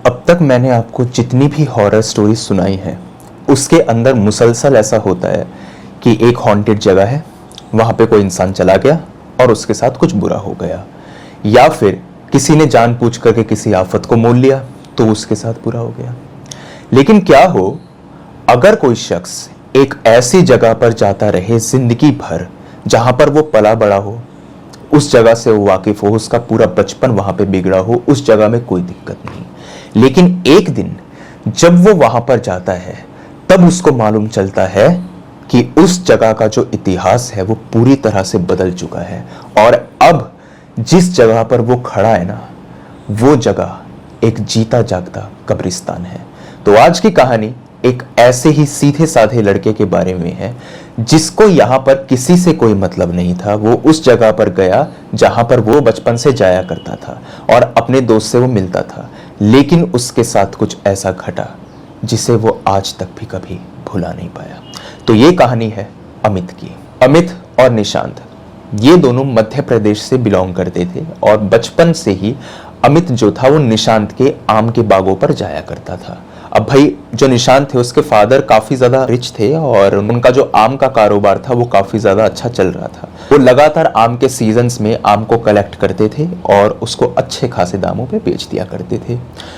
अब तक मैंने आपको जितनी भी हॉरर स्टोरी सुनाई है उसके अंदर मुसलसल ऐसा होता है कि एक हॉन्टेड जगह है, वहां पे कोई इंसान चला गया और उसके साथ कुछ बुरा हो गया, या फिर किसी ने जानबूझ करके किसी आफत को मोल लिया तो उसके साथ बुरा हो गया। लेकिन क्या हो अगर कोई शख्स एक ऐसी जगह पर जाता रहे जिंदगी भर जहां पर वो पला बड़ा हो, उस जगह से वो वाकिफ हो, उसका पूरा बचपन वहां पे बिगड़ा हो, उस जगह में कोई दिक्कत नहीं, लेकिन एक दिन जब वो वहां पर जाता है तब उसको मालूम चलता है कि उस जगह का जो इतिहास है वो पूरी तरह से बदल चुका है और अब जिस जगह पर वो खड़ा है ना, वो जगह एक जीता जागता कब्रिस्तान है। तो आज की कहानी एक ऐसे ही सीधे साधे लड़के के बारे में है जिसको यहां पर किसी से कोई मतलब नहीं था। वो उस जगह पर गया जहां पर वो बचपन से जाया करता था और अपने दोस्त से वो मिलता था, लेकिन उसके साथ कुछ ऐसा घटा जिसे वो आज तक भी कभी भुला नहीं पाया। तो ये कहानी है अमित की। अमित और निशांत ये दोनों मध्य प्रदेश से बिलोंग करते थे और बचपन से ही अमित जो था वो निशांत के आम के बागों पर जाया करता था। अब भाई जो निशांत थे उसके फादर काफी ज्यादा रिच थे और उनका जो आम का कारोबार था वो काफी ज्यादा अच्छा चल रहा था। वो लगातार आम के सीजन्स में आम को कलेक्ट करते थे और उसको अच्छे खासे दामों पे बेच दिया करते थे।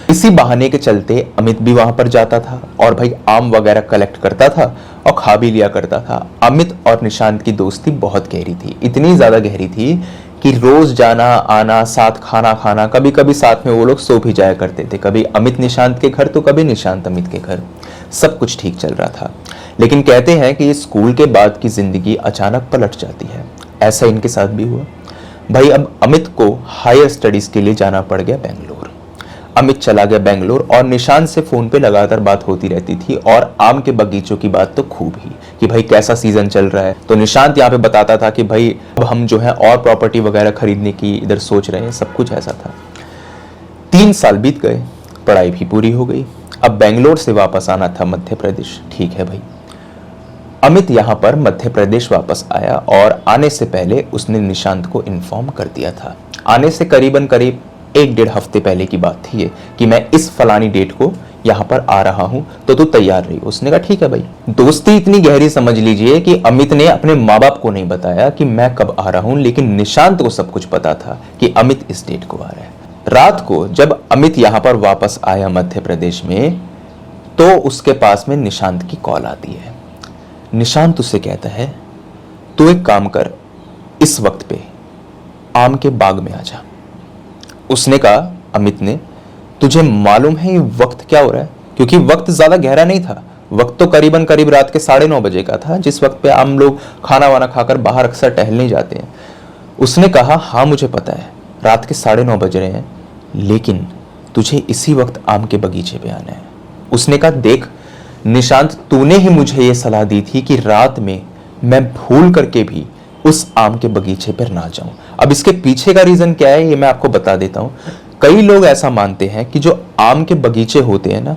इसी बहाने के चलते अमित भी वहां पर जाता था और भाई आम वगैरह कलेक्ट करता था और खा भी लिया करता था। अमित और निशांत की दोस्ती बहुत गहरी थी, इतनी ज्यादा गहरी थी कि रोज जाना आना, साथ खाना खाना, कभी कभी साथ में वो लोग सो भी जाया करते थे। कभी अमित निशांत के घर तो कभी निशांत अमित के घर। सब कुछ ठीक चल रहा था, लेकिन कहते हैं कि स्कूल के बाद की जिंदगी अचानक पलट जाती है। ऐसा इनके साथ भी हुआ। भाई अब अमित को हायर स्टडीज के लिए जाना पड़ गया बेंगलोर। अमित चला गया बेंगलोर और निशांत से फोन पे लगातार बात होती रहती थी और आम के बगीचों की बात तो खूब ही कि भाई कैसा सीजन चल रहा है। तो निशांत यहाँ पे बताता था कि भाई अब हम जो है और प्रॉपर्टी वगैरह खरीदने की इधर सोच रहे हैं। सब कुछ ऐसा था। 3 साल बीत गए, पढ़ाई भी पूरी हो गई। अब बेंगलोर से वापस आना था मध्य प्रदेश। ठीक है भाई, अमित यहाँ पर मध्य प्रदेश वापस आया और आने से पहले उसने निशांत को इन्फॉर्म कर दिया था। आने से करीबन करीब 1-1.5 हफ्ते पहले की बात थी ये कि मैं इस फलानी डेट को यहाँ पर आ रहा हूँ तो तू तैयार रही। उसने कहा ठीक है भाई। दोस्ती इतनी गहरी समझ लीजिए कि अमित ने अपने माँ बाप को नहीं बताया कि मैं कब आ रहा हूँ, लेकिन निशांत को सब कुछ पता था कि अमित इस डेट को आ रहा है। रात को जब अमित यहाँ पर वापस आया मध्य प्रदेश में तो उसके पास में निशांत की कॉल आती है। निशांत उससे कहता है तू एक काम कर, इस वक्त पे आम के बाग में आ जा। उसने कहा अमित ने तुझे मालूम है ये वक्त क्या हो रहा है? क्योंकि वक्त ज्यादा गहरा नहीं था। वक्त तो करीबन करीब रात के 9:30 बजे का था, जिस वक्त पे हम लोग खाना वाना खाकर बाहर अक्सर टहलने जाते हैं। उसने कहा हाँ मुझे पता है रात के 9:30 बज रहे हैं, लेकिन तुझे इसी वक्त आम के बगीचे पे आना है। उसने कहा देख निशांत, तूने ही मुझे ये सलाह दी थी कि रात में मैं भूल करके भी उस आम के बगीचे पर ना जाऊं। अब इसके पीछे का रीजन क्या है ये मैं आपको बता देता हूं। कई लोग ऐसा मानते हैं कि जो आम के बगीचे होते हैं ना,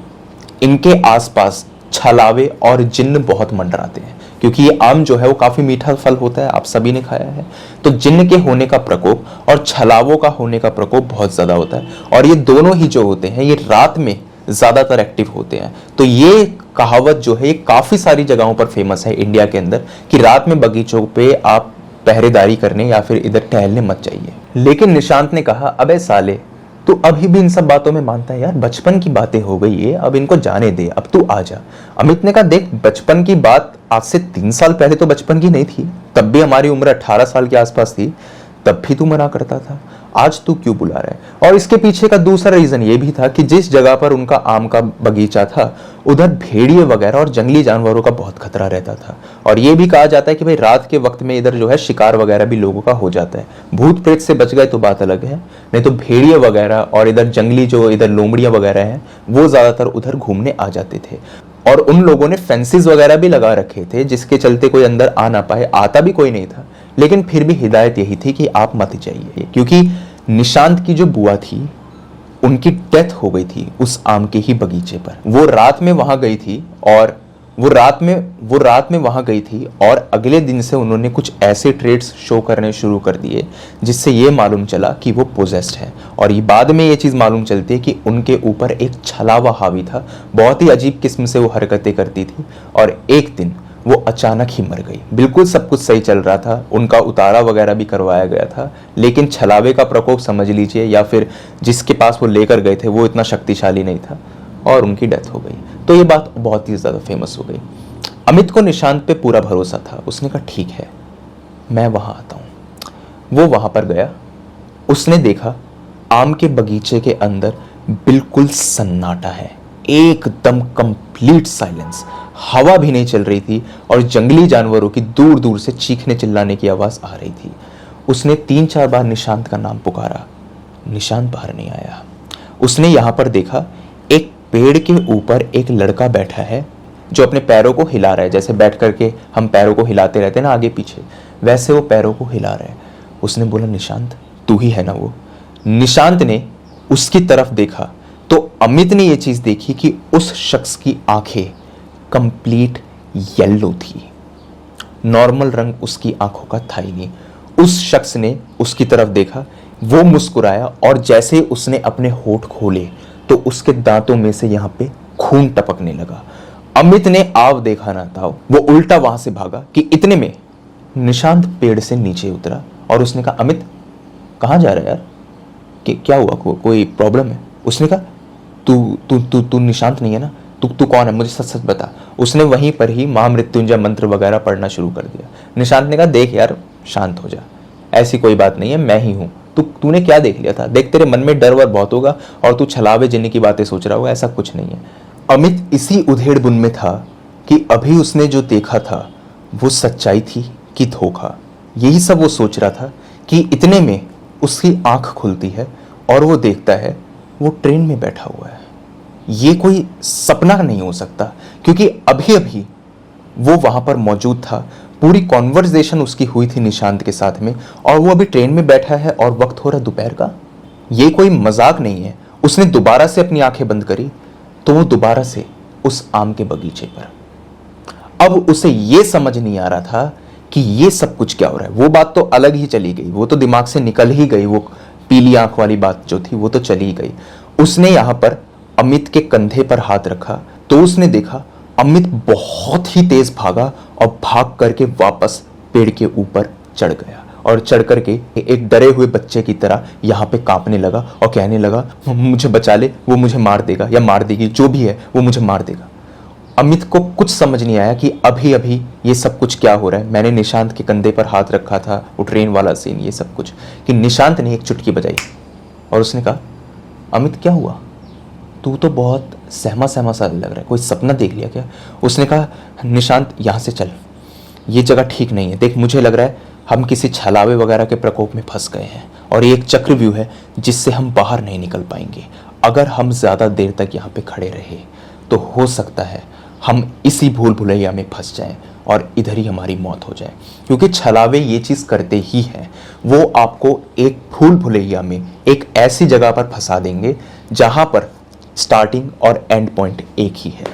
इनके आसपास छलावे और जिन्न बहुत मंडराते हैं, क्योंकि ये आम जो है वो काफी मीठा फल होता है, आप सभी ने खाया है। तो जिन्न के होने का प्रकोप और छलावों का होने का प्रकोप बहुत ज्यादा होता है और ये दोनों ही जो होते हैं ये रात में ज्यादातर एक्टिव होते हैं। तो ये कहावत जो है ये काफी सारी जगहों पर फेमस है इंडिया के अंदर कि रात में बगीचों पे आप पहरेदारी करने या फिर इधर टहलने मत जाइए। लेकिन निशांत ने कहा अबे साले, तू अभी भी इन सब बातों में मानता है यार? बचपन की बातें हो गई है, अब इनको जाने दे, अब तू आ जा। अमित ने कहा देख बचपन की बात आज से 3 साल पहले तो बचपन की नहीं थी, तब भी हमारी उम्र 18 साल के आसपास थी, तब भी तू मना करता था, आज तू क्यों बुला रहा है? और इसके पीछे का दूसरा रीजन ये भी था कि जिस जगह पर उनका आम का बगीचा था उधर भेड़िए वगैरह और जंगली जानवरों का बहुत खतरा रहता था। और ये भी कहा जाता है कि भाई रात के वक्त में इधर जो है शिकार वगैरह भी लोगों का हो जाता है। भूत प्रेत से बच गए तो बात अलग है, नहीं तो भेड़िए वगैरह और इधर जंगली जो इधर लोमड़ियां वगैरह हैं वो ज्यादातर उधर घूमने आ जाते थे। और उन लोगों ने फेंसेस वगैरह भी लगा रखे थे जिसके चलते कोई अंदर आ ना पाए। आता भी कोई नहीं था, लेकिन फिर भी हिदायत यही थी कि आप मत जाइए, क्योंकि निशांत की जो बुआ थी उनकी डेथ हो गई थी उस आम के ही बगीचे पर। वो रात में वहां गई थी और वो रात में वहां गई थी और अगले दिन से उन्होंने कुछ ऐसे ट्रेड्स शो करने शुरू कर दिए जिससे ये मालूम चला कि वो पोजेस्ड है। और ये बाद में ये चीज़ मालूम चलती है कि उनके ऊपर एक छलावा हावी था, बहुत ही अजीब किस्म से वो हरकतें करती थी और एक दिन वो अचानक ही मर गई। बिल्कुल सब कुछ सही चल रहा था, उनका उतारा वगैरह भी करवाया गया था, लेकिन छलावे का प्रकोप समझ लीजिए या फिर जिसके पास वो लेकर गए थे वो इतना शक्तिशाली नहीं था और उनकी डेथ हो गई। तो ये बात बहुत ही ज़्यादा फेमस हो गई। अमित को निशांत पे पूरा भरोसा था। उसने कहा ठीक है, मैं वहाँ आता हूँ। वो वहाँ पर गया, उसने देखा आम के बगीचे के अंदर बिल्कुल सन्नाटा है, एकदम कंप्लीट साइलेंस, हवा भी नहीं चल रही थी और जंगली जानवरों की दूर दूर से चीखने चिल्लाने की आवाज़ आ रही थी। उसने 3-4 बार निशांत का नाम पुकारा, निशांत बाहर नहीं आया। उसने यहाँ पर देखा एक पेड़ के ऊपर एक लड़का बैठा है जो अपने पैरों को हिला रहा है, जैसे बैठ करके हम पैरों को हिलाते रहते हैं ना आगे पीछे, वैसे वो पैरों को हिला रहा है। उसने बोला निशांत तू ही है ना वो। निशांत ने उसकी तरफ देखा तो अमित ने ये चीज देखी कि उस शख्स की आंखें कंप्लीट येलो थी, नॉर्मल रंग उसकी आंखों का था ही नहीं। उस शख्स ने उसकी तरफ देखा, वो मुस्कुराया और जैसे उसने अपने होठ खोले तो उसके दांतों में से यहां पे खून टपकने लगा। अमित ने आव देखा ना था, वो उल्टा वहां से भागा कि इतने में निशांत पेड़ से नीचे उतरा और उसने कहा अमित कहां जा रहा है यार, कि क्या हुआ, कोई प्रॉब्लम है? उसने कहा तू तू तू तू निशांत नहीं है ना, तू कौन है, मुझे सच सच बता। उसने वहीं पर ही महामृत्युंजय मंत्र वगैरह पढ़ना शुरू कर दिया। निशांत ने कहा देख यार शांत हो जा, ऐसी कोई बात नहीं है, मैं ही हूं। तूने क्या देख लिया था? देख तेरे मन में डर वर बहुत होगा और तू छलावे जिन्ने की बातें सोच रहा होगा, ऐसा कुछ नहीं है। अमित इसी उधेड़ बुन में था कि अभी उसने जो देखा था वो सच्चाई थी कि धोखा। यही सब वो सोच रहा था कि इतने में उसकी आंख खुलती है और वो देखता है वो ट्रेन में बैठा हुआ है। ये कोई सपना नहीं हो सकता क्योंकि अभी अभी वो वहां पर मौजूद था, पूरी कॉन्वर्सेशन उसकी हुई थी निशांत के साथ में और वो अभी ट्रेन में बैठा है और वक्त हो रहा दोपहर का। ये कोई मजाक नहीं है। उसने दोबारा से अपनी आंखें बंद करी तो वो दोबारा से उस आम के बगीचे पर। अब उसे ये समझ नहीं आ रहा था कि ये सब कुछ क्या हो रहा है। वो बात तो अलग ही चली गई, वो तो दिमाग से निकल ही गई, वो पीली आंख वाली बात जो थी वो तो चली ही गई। उसने यहां पर अमित के कंधे पर हाथ रखा तो उसने देखा अमित बहुत ही तेज भागा और भाग करके वापस पेड़ के ऊपर चढ़ गया और चढ़ करके एक डरे हुए बच्चे की तरह यहाँ पे कांपने लगा और कहने लगा मुझे बचा ले, वो मुझे मार देगा या मार देगी, जो भी है वो मुझे मार देगा। अमित को कुछ समझ नहीं आया कि अभी अभी ये सब कुछ क्या हो रहा है। मैंने निशांत के कंधे पर हाथ रखा था, वो ट्रेन वाला सीन, ये सब कुछ, कि निशांत ने एक चुटकी बजाई और उसने कहा अमित क्या हुआ, तू तो बहुत सहमा सहमा सा लग रहा है, कोई सपना देख लिया क्या? उसने कहा निशांत यहाँ से चल, ये जगह ठीक नहीं है। देख मुझे लग रहा है हम किसी छलावे वगैरह के प्रकोप में फंस गए हैं और ये एक चक्रव्यूह है जिससे हम बाहर नहीं निकल पाएंगे। अगर हम ज़्यादा देर तक यहाँ पे खड़े रहे तो हो सकता है हम इसी भूल भुलैया में फंस जाएं और इधर ही हमारी मौत हो जाए, क्योंकि छलावे ये चीज़ करते ही हैं, वो आपको एक भूल भुलैया में एक ऐसी जगह पर फंसा देंगे जहाँ पर स्टार्टिंग और एंड पॉइंट एक ही है।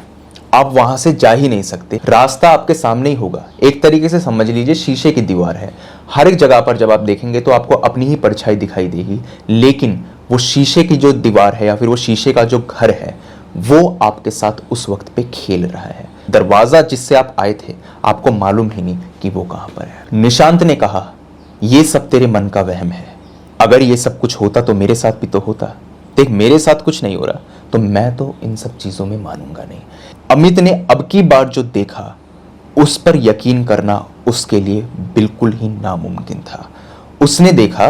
आप वहां से जा ही नहीं सकते, रास्ता आपके सामने ही होगा। एक तरीके से समझ लीजिए शीशे की दीवार है, हर एक जगह पर जब आप देखेंगे तो आपको अपनी ही परछाई दिखाई देगी, लेकिन वो शीशे की जो दीवार है या फिर वो शीशे का जो घर है वो आपके साथ उस वक्त पे खेल रहा है। दरवाजा जिससे आप आए थे आपको मालूम ही नहीं कि वो कहां पर है। निशांत ने कहा ये सब तेरे मन का वहम है, अगर ये सब कुछ होता तो मेरे साथ भी तो होता। देख मेरे साथ कुछ नहीं हो रहा तो मैं तो इन सब चीजों में मानूंगा नहीं। अमित ने अब की बार जो देखा उस पर यकीन करना उसके लिए बिल्कुल ही नामुमकिन था। उसने देखा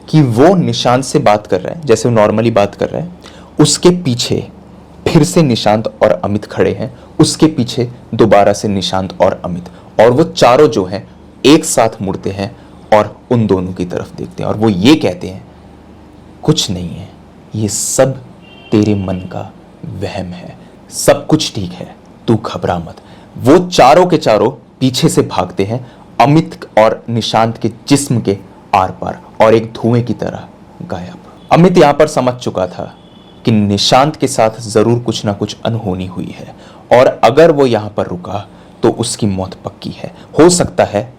कि वो निशांत से बात कर रहा है जैसे वो नॉर्मली बात कर रहा है, उसके पीछे फिर से निशांत और अमित खड़े हैं, उसके पीछे दोबारा से निशांत और अमित, और वो चारों जो हैं एक साथ मुड़ते हैं और उन दोनों की तरफ देखते हैं और वो ये कहते हैं कुछ नहीं है, ये सब तेरे मन का वहम है, सब कुछ ठीक है, तू घबरा मत। वो चारों के चारों पीछे से भागते हैं अमित और निशांत के जिस्म के आर पार और एक धुएं की तरह गायब। अमित यहां पर समझ चुका था कि निशांत के साथ जरूर कुछ ना कुछ अनहोनी हुई है और अगर वो यहां पर रुका तो उसकी मौत पक्की है। हो सकता है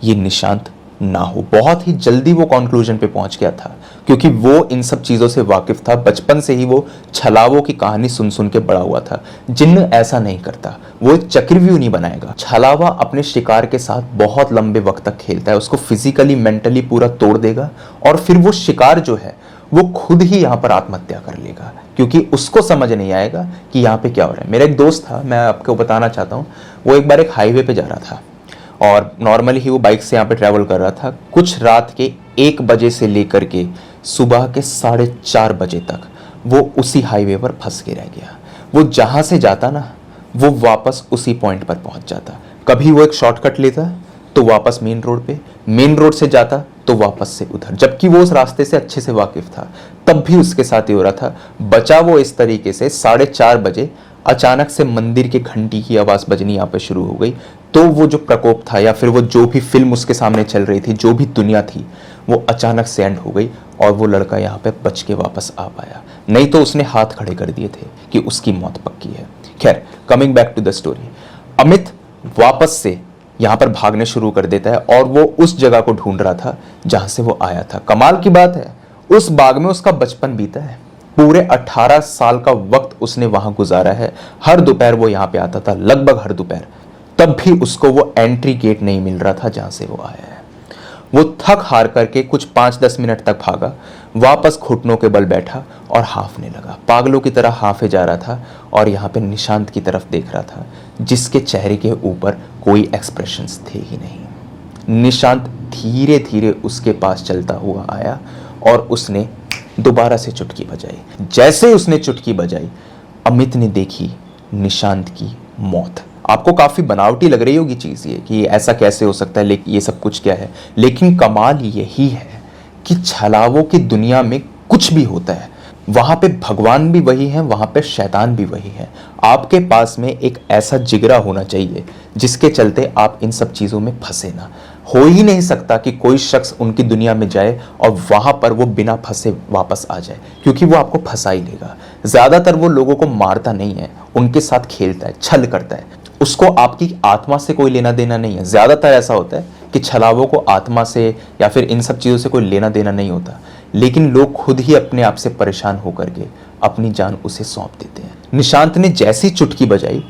ये निशांत ना हो। बहुत ही जल्दी वो कंक्लूजन पे पहुंच गया था, क्योंकि वो इन सब चीजों से वाकिफ था। बचपन से ही वो छलावों की कहानी सुन सुन के बड़ा हुआ था। जिन्न ऐसा नहीं करता, वो एक चक्रव्यूह नहीं बनाएगा। छलावा अपने शिकार के साथ बहुत लंबे वक्त तक खेलता है, उसको फिजिकली मेंटली पूरा तोड़ देगा, और फिर वो शिकार जो है वो खुद ही यहाँ पर आत्महत्या कर लेगा, क्योंकि उसको समझ नहीं आएगा कि यहाँ पे क्या हो रहा है। मेरा एक दोस्त था, मैं आपको बताना चाहता हूँ, वो एक बार एक हाईवे पे जा रहा था और नॉर्मली ही वो बाइक से यहाँ पे ट्रैवल कर रहा था। कुछ रात के 1 बजे से लेकर के सुबह के 4:30 बजे तक वो उसी हाईवे पर फंस के रह गया। वो जहाँ से जाता ना, वो वापस उसी पॉइंट पर पहुँच जाता। कभी वो एक शॉर्टकट लेता तो वापस मेन रोड पे, मेन रोड से जाता तो वापस से उधर, जबकि वो उस रास्ते से अच्छे से वाकिफ था। तब भी उसके साथ ये हो रहा था। बचा वो इस तरीके से 4:30 बजे अचानक से मंदिर के घंटी की आवाज़ बजनी यहाँ पे शुरू हो गई। तो वो जो प्रकोप था या फिर वो जो भी फिल्म उसके सामने चल रही थी, जो भी दुनिया थी, वो अचानक से एंड हो गई और वो लड़का यहाँ पे बच के वापस आ पाया। नहीं तो उसने हाथ खड़े कर दिए थे कि उसकी मौत पक्की है। खैर, coming back to the story, Amit वापस से यहाँ पर भागने शुरू कर देता है और वो उस जगह को ढूंढ रहा था जहाँ से वो आया था। कमाल की बात है, उस बाग में उसका बचपन बीता है। पूरे 18 साल का वक्त उसने वहां गुजारा है। हर दोपहर वो यहाँ पे आता था, लगभग हर दोपहर। तब भी उसको वो एंट्री गेट नहीं मिल रहा था जहां से वो आया है। वो थक हार करके कुछ 5-10 मिनट तक भागा, वापस घुटनों के बल बैठा और हाफने लगा। पागलों की तरह हाफे जा रहा था और यहाँ पे निशांत की तरफ देख रहा था, जिसके चेहरे के ऊपर कोई एक्सप्रेशंस थे ही नहीं। निशांत धीरे धीरे उसके पास चलता हुआ आया और उसने दोबारा से चुटकी बजाई। जैसे उसने चुटकी बजाई, अमित ने देखी निशांत की मौत। आपको काफी बनावटी लग रही होगी चीज ये कि ऐसा कैसे हो सकता है, लेकिन ये सब कुछ क्या है। लेकिन कमाल यही है कि छलावों की दुनिया में कुछ भी होता है, वहां पे भगवान भी वही है, वहां पे शैतान भी वही है। आपके पास में एक ऐसा जिगरा होना चाहिए जिसके चलते आप इन सब चीजों में फंसे ना। हो ही नहीं सकता कि कोई शख्स उनकी दुनिया में जाए और वहां पर वो बिना फंसे वापस आ जाए, क्योंकि वो आपको फंसा ही लेगा। ज्यादातर वो लोगों को मारता नहीं है, उनके साथ खेलता है, छल करता है। उसको आपकी आत्मा से कोई लेना देना नहीं है। ज्यादातर ऐसा होता है कि छलावों को आत्मा से या फिर इन सब चीजों से कोई लेना देना नहीं होता, लेकिन लोग खुद ही अपने आप से परेशान होकर के अपनी जान उसे सौंप देते हैं। निशांत ने जैसी चुटकी बजाई,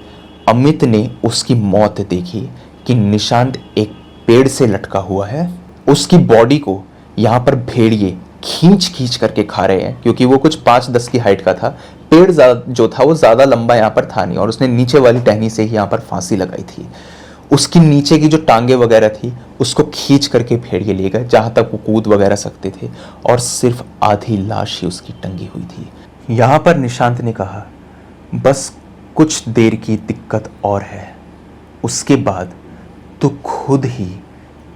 अमित ने उसकी मौत देखी कि निशांत एक पेड़ से लटका हुआ है। उसकी बॉडी को यहाँ पर भेड़िए खींच खींच करके खा रहे हैं, क्योंकि वो कुछ 5-10 की हाइट का था। पेड़ जो था वो ज्यादा लंबा यहाँ पर था नहीं, और उसने नीचे वाली टहनी से ही यहाँ पर फांसी लगाई थी। उसकी नीचे की जो टांगे वगैरह थी उसको खींच करके भेड़िए ले गए, जहां तक वो कूद वगैरह सकते थे, और सिर्फ आधी लाश ही उसकी टंगी हुई थी। यहाँ पर निशांत ने कहा, बस कुछ देर की दिक्कत और है, उसके बाद तो खुद ही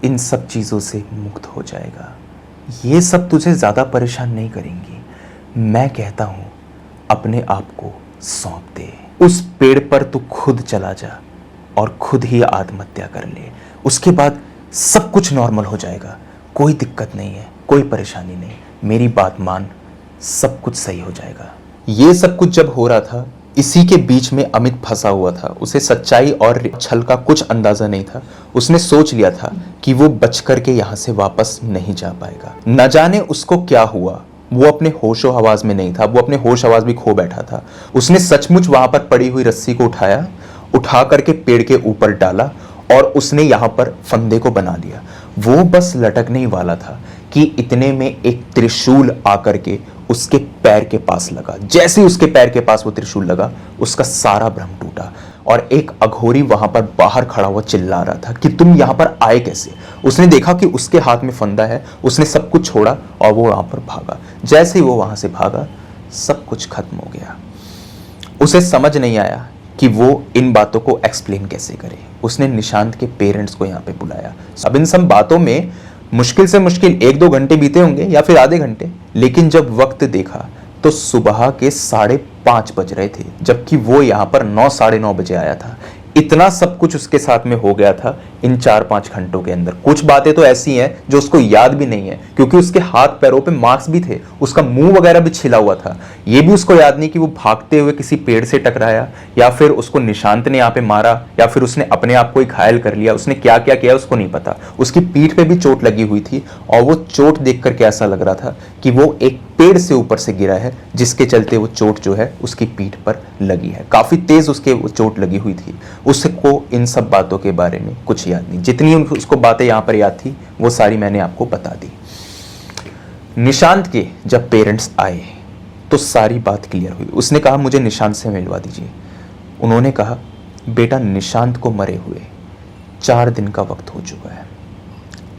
इन सब चीज़ों से मुक्त हो जाएगा। ये सब तुझे ज़्यादा परेशान नहीं करेंगी। मैं कहता हूँ अपने आप को सौंप दे। उस पेड़ पर तू खुद चला जा और खुद ही आत्महत्या कर ले। उसके बाद सब कुछ नॉर्मल हो जाएगा। कोई दिक्कत नहीं है, कोई परेशानी नहीं। मेरी बात मान, सब कुछ सही हो जाएगा। ये सब कुछ जब हो रहा था, इसी के बीच में अमित फंसा हुआ था। उसे सच्चाई और छल का कुछ अंदाजा नहीं था। उसने सोच लिया था कि वो बच करके यहाँ से वापस नहीं जा पाएगा। न जाने उसको क्या हुआ, वो अपने होशो हवास में नहीं था, वो अपने होश हवास भी खो बैठा था। उसने सचमुच वहां पर पड़ी हुई रस्सी को उठा करके पेड़ के ऊपर डाला और उसने यहाँ पर फंदे को बना लिया। वो बस लटकने ही वाला था कि इतने में एक त्रिशूल आकर के उसके पैर के पास लगा। जैसे ही उसके पैर के पास वो त्रिशूल लगा, उसका सारा भ्रम टूटा और एक अघोरी वहां पर बाहर खड़ा हुआ चिल्ला रहा था कि तुम यहां पर आए कैसे। उसने देखा कि उसके हाथ में फंदा है, उसने सब कुछ छोड़ा और वो वहां पर भागा। जैसे ही वो वहां से भागा, सब कुछ खत्म हो गया। उसे समझ नहीं आया कि वो इन बातों को एक्सप्लेन कैसे करे। उसने निशांत के पेरेंट्स को यहाँ पे बुलाया। अब इन सब बातों में मुश्किल से मुश्किल 1-2 घंटे बीते होंगे या फिर आधे घंटे, लेकिन जब वक्त देखा तो सुबह के 5:30 बज रहे थे, जबकि वो यहाँ पर 9-9:30 बजे आया था। इतना सब कुछ उसके साथ में हो गया था इन 4-5 घंटों के अंदर। कुछ बातें तो ऐसी हैं जो उसको याद भी नहीं है, क्योंकि उसके हाथ पैरों पे मार्क्स भी थे, उसका मुंह वगैरह भी छिला हुआ था। ये भी उसको याद नहीं कि वो भागते हुए किसी पेड़ से टकराया, या फिर उसको निशांत ने यहाँ पे मारा, या फिर उसने अपने आप को ही घायल कर लिया। उसने क्या क्या किया उसको नहीं पता। उसकी पीठ पे भी चोट लगी हुई थी, और वो चोट देख करके ऐसा लग रहा था कि वो एक पेड़ से ऊपर से गिरा है, जिसके चलते वो चोट जो है उसकी पीठ पर लगी है। काफी तेज उसके वो चोट लगी हुई थी। उसको इन सब बातों के बारे में कुछ याद नहीं। जितनी उसको बातें यहां पर याद थी वो सारी मैंने आपको बता दी। निशांत के जब पेरेंट्स आए तो सारी बात क्लियर हुई। उसने कहा मुझे निशांत से मिलवा दीजिए। उन्होंने कहा बेटा, निशांत को मरे हुए 4 दिन का वक्त हो चुका है।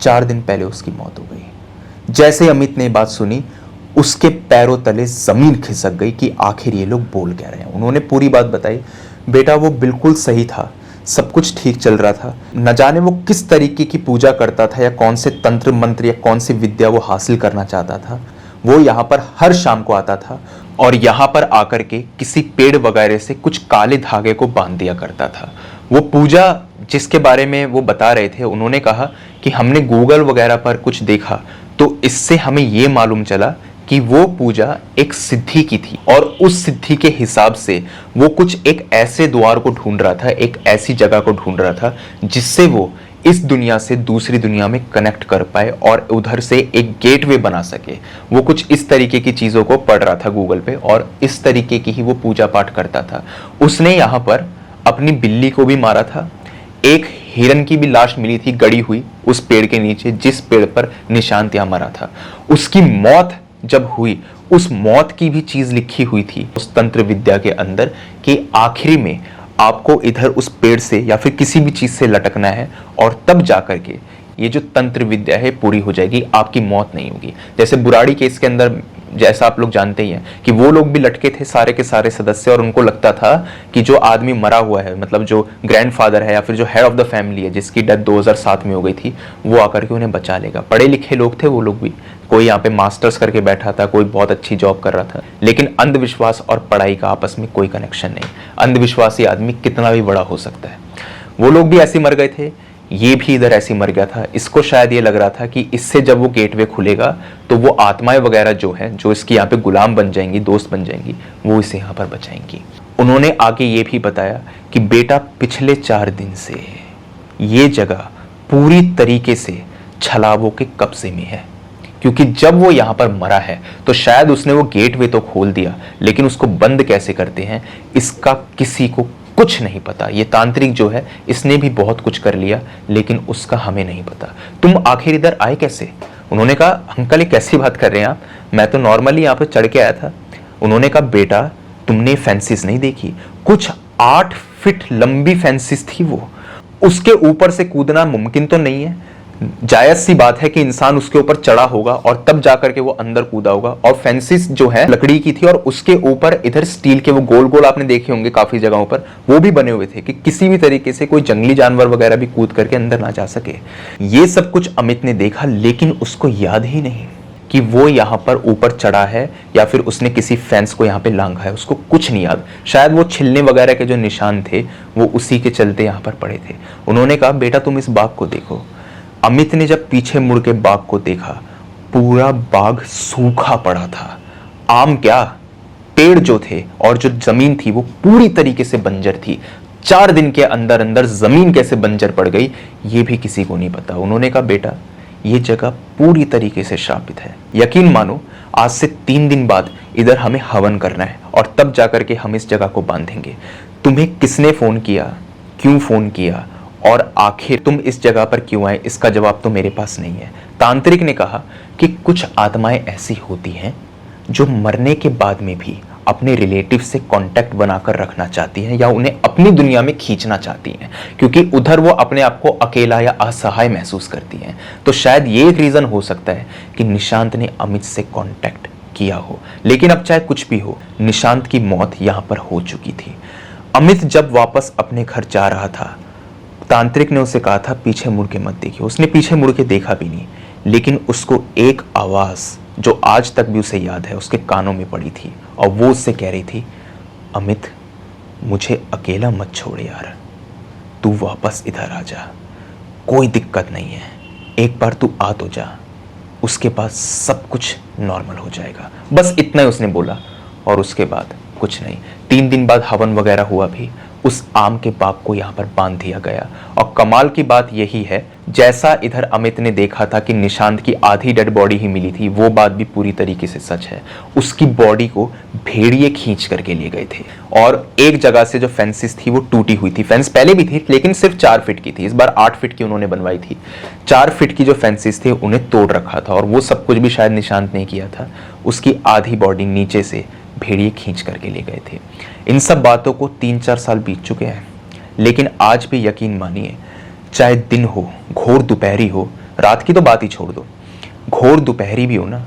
4 दिन पहले उसकी मौत हो गई। जैसे अमित ने बात सुनी, उसके पैरों तले जमीन खिसक गई कि आखिर ये लोग बोल क्या रहे हैं। उन्होंने पूरी बात बताई। बेटा, वो बिल्कुल सही था, सब कुछ ठीक चल रहा था। न जाने वो किस तरीके की पूजा करता था, या कौन से तंत्र मंत्र या कौन सी विद्या वो हासिल करना चाहता था। वो यहाँ पर हर शाम को आता था और यहाँ पर आकर के किसी पेड़ वगैरह से कुछ काले धागे को बांध दिया करता था। वो पूजा जिसके बारे में वो बता रहे थे, उन्होंने कहा कि हमने गूगल वगैरह पर कुछ देखा, तो इससे हमें ये मालूम चला कि वो पूजा एक सिद्धि की थी, और उस सिद्धि के हिसाब से वो कुछ एक ऐसे द्वार को ढूंढ रहा था, एक ऐसी जगह को ढूंढ रहा था जिससे वो इस दुनिया से दूसरी दुनिया में कनेक्ट कर पाए और उधर से एक गेटवे बना सके। वो कुछ इस तरीके की चीजों को पढ़ रहा था गूगल पे, और इस तरीके की ही वो पूजा पाठ करता था। उसने यहाँ पर अपनी बिल्ली को भी मारा था। एक हिरन की भी लाश मिली थी गड़ी हुई उस पेड़ के नीचे, जिस पेड़ पर निशांत यहाँ मरा था। उसकी मौत जब हुई, उस मौत की भी चीज लिखी हुई थी उस तंत्र विद्या के अंदर कि आखिरी में आपको इधर उस पेड़ से या फिर किसी भी चीज से लटकना है, और तब जाकर के ये जो तंत्र विद्या है पूरी हो जाएगी, आपकी मौत नहीं होगी। जैसे बुराड़ी केस के अंदर जैसा आप लोग जानते ही हैं कि वो लोग भी लटके थे सारे के सारे सदस्य, और उनको लगता था कि जो आदमी मरा हुआ है, मतलब जो ग्रैंडफादर है या फिर जो हेड ऑफ द फैमिली है जिसकी डेथ 2007 में हो गई थी, वो आकर के उन्हें बचा लेगा। पढ़े लिखे लोग थे वो लोग भी, कोई यहाँ पे मास्टर्स करके बैठा था, कोई बहुत अच्छी जॉब कर रहा था। लेकिन अंधविश्वास और पढ़ाई का आपस में कोई कनेक्शन नहीं। अंधविश्वासी आदमी कितना भी बड़ा हो सकता है। वो लोग भी ऐसे मर गए थे, ये भी इधर ऐसे मर गया था। इसको शायद ये लग रहा था कि इससे जब वो गेटवे खुलेगा तो वो आत्माएं वगैरह जो है, जो इसकी यहाँ पे गुलाम बन जाएंगी, दोस्त बन जाएंगी, वो इसे यहाँ पर बचाएंगी। उन्होंने आगे ये भी बताया कि बेटा, पिछले 4 दिन से ये जगह पूरी तरीके से छलावों के कब्जे में है, क्योंकि जब वो यहाँ पर मरा है तो शायद उसने वो गेटवे तो खोल दिया, लेकिन उसको बंद कैसे करते हैं इसका किसी को कुछ नहीं पता। ये तांत्रिक जो है इसने भी बहुत कुछ कर लिया, लेकिन उसका हमें नहीं पता। तुम आखिर इधर आए कैसे? उन्होंने कहा अंकल, ये कैसी बात कर रहे हैं आप, मैं तो नॉर्मली यहाँ पर चढ़ के आया था। उन्होंने कहा बेटा, तुमने फेंसिस नहीं देखी? कुछ 8 फीट लंबी फेंसिस थी वो, उसके ऊपर से कूदना मुमकिन तो नहीं है। जायज सी बात है कि इंसान उसके ऊपर चढ़ा होगा और तब जाकर के वो अंदर कूदा होगा। और फेंसिस जो है लकड़ी की थी, और उसके ऊपर इधर स्टील के वो गोल गोल आपने देखे होंगे काफी जगहों पर, वो भी बने हुए थे कि किसी भी तरीके से कोई जंगली जानवर वगैरह भी कूद करके अंदर ना जा सके। ये सब कुछ अमित ने देखा, लेकिन उसको याद ही नहीं कि वो यहाँ पर ऊपर चढ़ा है या फिर उसने किसी फेंस को यहाँ पे लांघा है। उसको कुछ नहीं याद। शायद वो छिलने वगैरह के जो निशान थे वो उसी के चलते यहाँ पर पड़े थे। उन्होंने कहा बेटा, तुम इस बाग को देखो। अमित ने जब पीछे मुड़ के बाग को देखा, पूरा बाग सूखा पड़ा था। आम क्या, पेड़ जो थे और जो जमीन थी वो पूरी तरीके से बंजर थी। 4 दिन के अंदर अंदर जमीन कैसे बंजर पड़ गई ये भी किसी को नहीं पता। उन्होंने कहा बेटा, ये जगह पूरी तरीके से श्रापित है। यकीन मानो, आज से 3 दिन बाद इधर हमें हवन करना है, और तब जाकर के हम इस जगह को बांधेंगे। तुम्हें किसने फोन किया, क्यों फोन किया, और आखिर तुम इस जगह पर क्यों आए, इसका जवाब तो मेरे पास नहीं है। तांत्रिक ने कहा कि कुछ आत्माएं ऐसी होती हैं जो मरने के बाद में भी अपने रिलेटिव से कांटेक्ट बनाकर रखना चाहती हैं, या उन्हें अपनी दुनिया में खींचना चाहती हैं, क्योंकि उधर वो अपने आप को अकेला या असहाय महसूस करती हैं। तो शायद ये एक रीजन हो सकता है कि निशांत ने अमित से कांटेक्ट किया हो। लेकिन अब चाहे कुछ भी हो, निशांत की मौत यहां पर हो चुकी थी। अमित जब वापस अपने घर जा रहा था, तांत्रिक ने उसे कहा था पीछे मुड़ के मत देखिए। उसने पीछे मुड़ के देखा भी नहीं, लेकिन उसको एक आवाज जो आज तक भी उसे याद है उसके कानों में पड़ी थी, और वो उससे कह रही थी, अमित, मुझे अकेला मत छोड़ यार, तू वापस इधर आ जा। कोई दिक्कत नहीं है, एक बार तू आ तो जा, उसके बाद सब कुछ नॉर्मल हो जाएगा। बस इतना ही उसने बोला और उसके बाद कुछ नहीं। 3 दिन बाद हवन वगैरह हुआ भी, उस आम के बाग को यहाँ पर बांध दिया गया। और कमाल की बात यही है, जैसा इधर अमित ने देखा था कि निशांत की आधी डेड बॉडी ही मिली थी, वो बात भी पूरी तरीके से सच है। उसकी बॉडी को भेड़िए खींच करके ले गए थे और एक जगह से जो फेंसेस थी वो टूटी हुई थी। फेंस पहले भी थी लेकिन सिर्फ 4 फीट की थी, इस बार 8 फीट की उन्होंने बनवाई थी। 4 फीट की जो फेंसेस थे उन्हें तोड़ रखा था और वो सब कुछ भी शायद निशांत ने किया था। उसकी आधी बॉडी नीचे से भेड़िए खींच करके ले गए थे। इन सब बातों को 3-4 साल बीत चुके हैं, लेकिन आज भी यकीन मानिए, चाहे दिन हो, घोर दोपहरी हो, रात की तो बात ही छोड़ दो, घोर दोपहरी भी हो ना,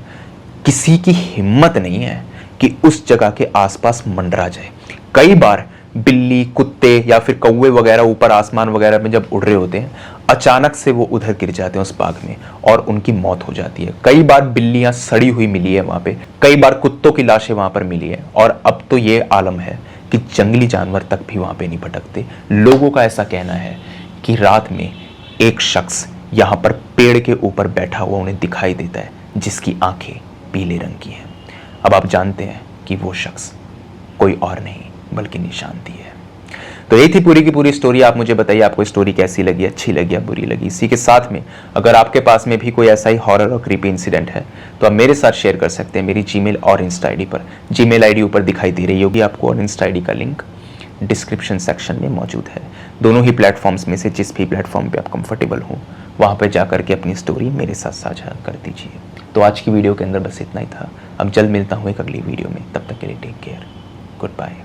किसी की हिम्मत नहीं है कि उस जगह के आसपास मंडरा जाए। कई बार बिल्ली, कुत्ते या फिर कौवे वगैरह ऊपर आसमान वगैरह में जब उड़ रहे होते हैं, अचानक से वो उधर गिर जाते हैं उस बाग में और उनकी मौत हो जाती है। कई बार बिल्लियां सड़ी हुई मिली है वहां पे, कई बार कुत्तों की लाशें वहां पर मिली है और अब तो ये आलम है कि जंगली जानवर तक भी वहां पे नहीं भटकते। लोगों का ऐसा कहना है कि रात में एक शख्स यहां पर पेड़ के ऊपर बैठा हुआ उन्हें दिखाई देता है, जिसकी आंखें पीले रंग की हैं। अब आप जानते हैं कि वो शख्स कोई और नहीं बल्कि निशांत ही है। तो यही थी पूरी की पूरी स्टोरी। आप मुझे बताइए आपको स्टोरी कैसी लगी, अच्छी लगी या बुरी लगी। इसी के साथ में अगर आपके पास में भी कोई ऐसा ही हॉरर और क्रीपी इंसिडेंट है तो आप मेरे साथ शेयर कर सकते हैं मेरी जीमेल और इंस्टा आईडी पर। जीमेल आईडी ऊपर दिखाई दे रही होगी आपको और इंस्टा आईडी का लिंक डिस्क्रिप्शन सेक्शन में मौजूद है। दोनों ही प्लेटफॉर्म्स में से जिस भी प्लेटफॉर्म पर आप कंफर्टेबल हो वहाँ पर जाकर के अपनी स्टोरी मेरे साथ साझा कर दीजिए। तो आज की वीडियो के अंदर बस इतना ही था। अब जल्द मिलता हूँ एक अगली वीडियो में, तब तक के लिए टेक केयर, गुड बाय।